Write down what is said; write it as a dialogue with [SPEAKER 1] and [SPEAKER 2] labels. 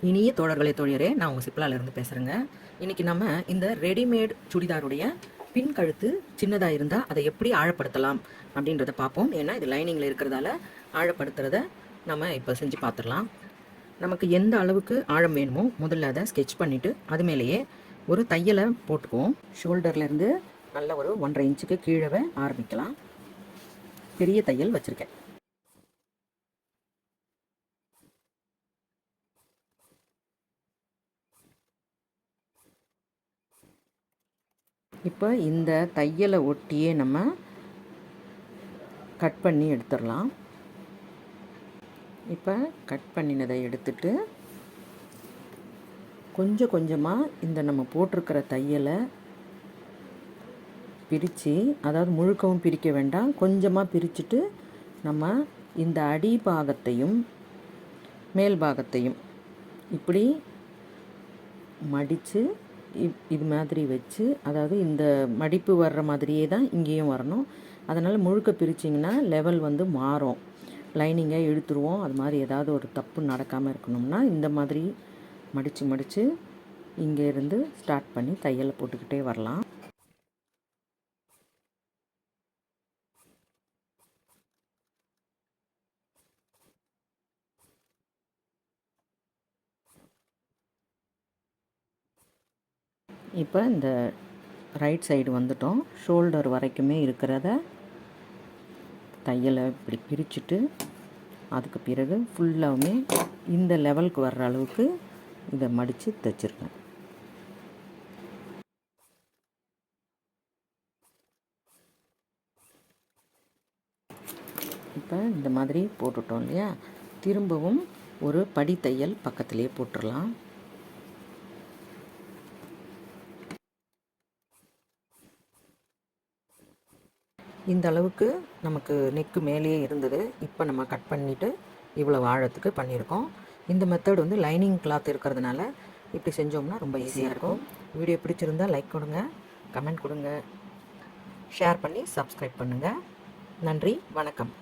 [SPEAKER 1] இனிய தோழர்களே தோழியரே, நான் உங்கள் சிப்லாலேருந்து பேசுகிறேங்க. இன்றைக்கி நம்ம இந்த ரெடிமேட் சுடிதாருடைய பின் கழுத்து சின்னதாக இருந்தால் அதை எப்படி ஆழப்படுத்தலாம் அப்படின்றத பார்ப்போம். ஏன்னா இது லைனிங்கில் இருக்கிறதால ஆழப்படுத்துறத நம்ம இப்போ செஞ்சு பார்த்துடலாம். நமக்கு எந்த அளவுக்கு ஆழம் வேணுமோ முதல்ல அதை ஸ்கெட்ச் பண்ணிவிட்டு அது மேலேயே ஒரு தையலை போட்டுக்குவோம். ஷோல்டர்லேருந்து நல்ல ஒரு 1.5 இன்ச்சுக்கு கீழே ஆரம்பிக்கலாம். பெரிய தையல் வச்சுருக்கேன். இப்போ இந்த தையலை ஒட்டியே நம்ம கட் பண்ணி எடுத்துடலாம். இப்போ கட் பண்ணினதை எடுத்துட்டு கொஞ்சம் கொஞ்சமாக இந்த நம்ம போட்டிருக்கிற தையலை பிரித்து, அதாவது முழுக்கவும் பிரிக்க வேண்டாம், கொஞ்சமாக பிரிச்சுட்டு நம்ம இந்த அடி பாகத்தையும் மேல் பாகத்தையும் இப்படி மடித்து இது மாதிரி வச்சு, அதாவது இந்த மடிப்பு வர்ற மாதிரியே தான் இங்கேயும் வரணும். அதனால் முழுக்க பிரிச்சிங்கன்னா லெவல் வந்து மாறும். லைனிங்கை இழுத்துருவோம். அது மாதிரி ஏதாவது ஒரு தப்பு நடக்காமல் இருக்கணும்னா இந்த மாதிரி மடித்து இங்கேருந்து ஸ்டார்ட் பண்ணி தையலை போட்டுக்கிட்டே வரலாம். இப்போ இந்த ரைட் சைடு வந்துட்டோம். ஷோல்டர் வரைக்குமே இருக்கிறத தையலை இப்படி பிரிச்சுட்டு அதுக்கு பிறகு ஃபுல்லாகவுமே இந்த லெவலுக்கு வர்ற அளவுக்கு இதை மடித்து தைச்சிருக்கேன். இப்போ இந்த மாதிரி போட்டுட்டோம் இல்லையா, திரும்பவும் ஒரு படி தையல் பக்கத்திலே போட்டுடலாம். இந்த அளவுக்கு நமக்கு நெக்கு மேலேயே இருந்தது. இப்போ நம்ம கட் பண்ணிவிட்டு இவ்வளோ ஆழத்துக்கு பண்ணியிருக்கோம். இந்த மெத்தட் வந்து லைனிங் கிளாத் இருக்கிறதுனால இப்படி செஞ்சோம்னா ரொம்ப ஈஸியாக இருக்கும். வீடியோ பிடிச்சிருந்தால் லைக் கொடுங்க, கமெண்ட் கொடுங்க, ஷேர் பண்ணி சப்ஸ்கிரைப் பண்ணுங்கள். நன்றி, வணக்கம்.